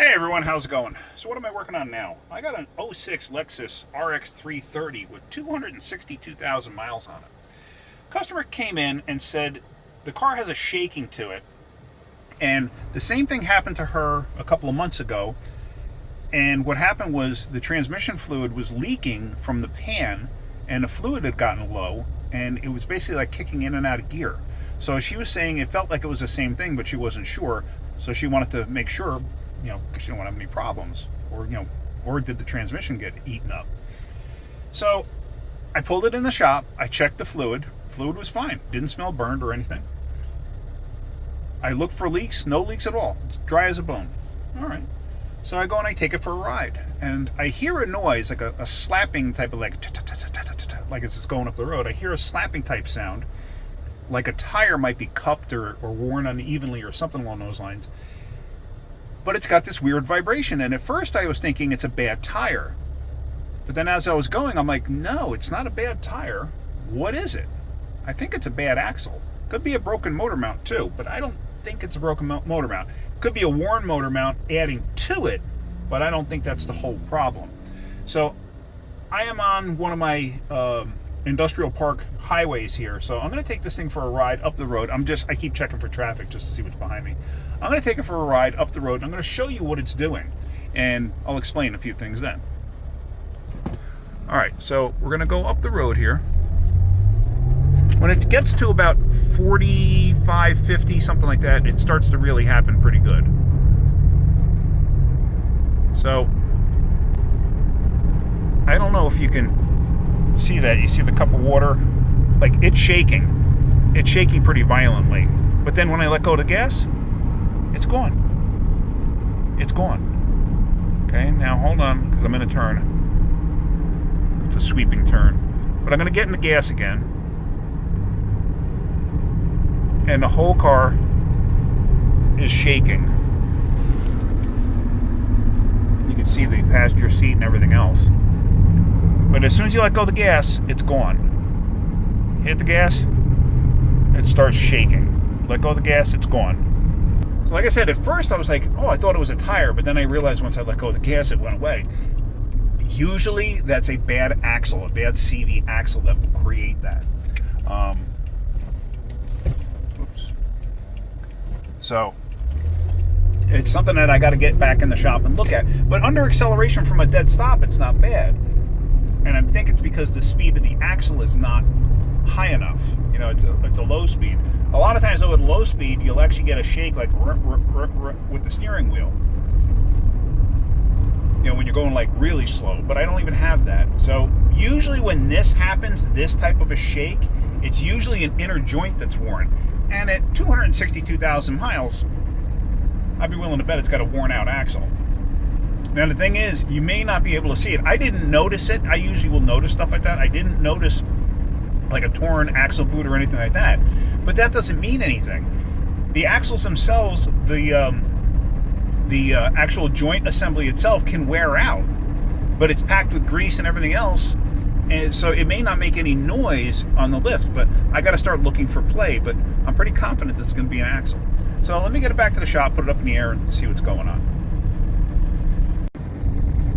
Hey everyone, how's it going? So what am I working on now? I got an '06 Lexus RX 330 with 262,000 miles on it. Customer came in and said the car has a shaking to it, and the same thing happened to her a couple of months ago. And what happened was the transmission fluid was leaking from the pan, and the fluid had gotten low, and it was basically like kicking in and out of gear. So she was saying it felt like it was the same thing, but she wasn't sure. So she wanted to make sure, because she didn't want to have any problems, or did the transmission get eaten up? So I pulled it in the shop. I checked the fluid. Fluid was fine. Didn't smell burned or anything. I looked for leaks. No leaks at all. It's dry as a bone. All right. So I go and I take it for a ride, and I hear a noise, like a slapping type of like as it's going up the road. I hear a slapping type sound, like a tire might be cupped or worn unevenly or something along those lines. But it's got this weird vibration, and at first I was thinking it's a bad tire. But then as I was going, I'm like, no, it's not a bad tire. What is it? I think it's a bad axle. Could be a broken motor mount too, but I don't think it's a broken motor mount. Could be a worn motor mount adding to it, but I don't think that's the whole problem. So I am on one of my industrial park highways here, so I'm going to take this thing for a ride up the road. I keep checking for traffic just to see what's behind me. I'm going to take it for a ride up the road, and I'm going to show you what it's doing, and I'll explain a few things then. All right, so we're going to go up the road here. When it gets to about 45, 50, something like that, it starts to really happen pretty good. So I don't know if you can see that. You see the cup of water? Like, it's shaking. It's shaking pretty violently. But then when I let go of the gas, it's gone. It's gone. Okay, now hold on, because I'm in a turn. It's a sweeping turn. But I'm going to get in the gas again. And the whole car is shaking. You can see the passenger seat and everything else. But as soon as you let go of the gas, it's gone. Hit the gas, it starts shaking. Let go of the gas, it's gone. So like I said, at first I was like, oh, I thought it was a tire, but then I realized once I let go of the gas, it went away. Usually that's a bad axle, a bad CV axle that will create that. So it's something that I got to get back in the shop and look at. But under acceleration from a dead stop, it's not bad. And I think it's because the speed of the axle is not high enough. It's a low speed. A lot of times, though, at low speed, you'll actually get a shake like with the steering wheel. When you're going like really slow. But I don't even have that. So usually when this happens, this type of a shake, it's usually an inner joint that's worn. And at 262,000 miles, I'd be willing to bet it's got a worn out axle. Now the thing is, you may not be able to see it. I didn't notice it. I usually will notice stuff like that. I didn't notice like a torn axle boot or anything like that. But that doesn't mean anything. The axles themselves, the actual joint assembly itself can wear out, but it's packed with grease and everything else. And so it may not make any noise on the lift, but I got to start looking for play. But I'm pretty confident that it's going to be an axle. So let me get it back to the shop, put it up in the air, and see what's going on.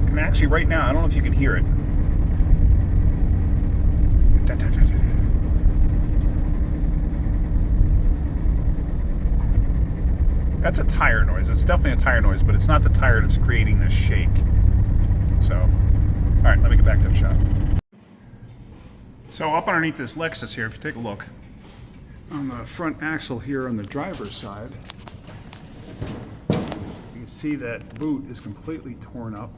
And actually, right now, I don't know if you can hear it. That's a tire noise. It's definitely a tire noise, but it's not the tire that's creating this shake. So, all right, let me get back to the shop. So up underneath this Lexus here, if you take a look, on the front axle here on the driver's side, you can see that boot is completely torn up.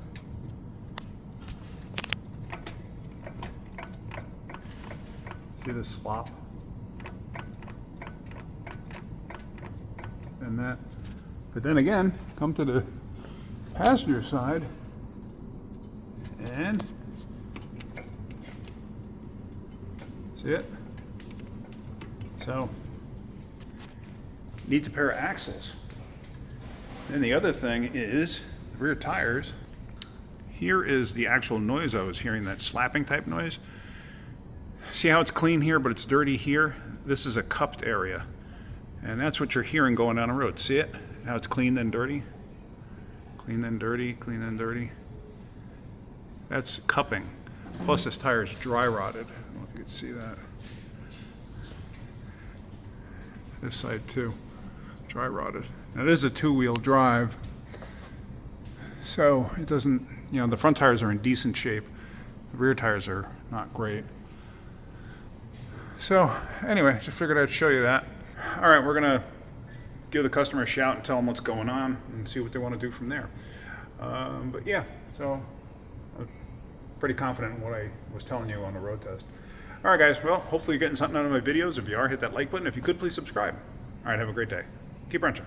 See the slop? And that. But then again, come to the passenger side, and see it? So, needs a pair of axles. Then the other thing is the rear tires. Here is the actual noise I was hearing, that slapping type noise. See how it's clean here, but it's dirty here? This is a cupped area. And that's what you're hearing going down the road. See it? How it's clean then dirty? Clean then dirty, clean then dirty. That's cupping. Plus this tire is dry rotted. I don't know if you can see that. This side too, dry rotted. Now it is a two-wheel drive, so it doesn't, you know, the front tires are in decent shape. The rear tires are not great. So anyway, just figured I'd show you that. All right, we're gonna give the customer a shout and tell them what's going on and see what they want to do from there. But yeah, so I'm pretty confident in what I was telling you on the road test. All right, guys, well, hopefully you're getting something out of my videos. If you are, hit that like button. If you could, please subscribe. All right, have a great day. Keep wrenching.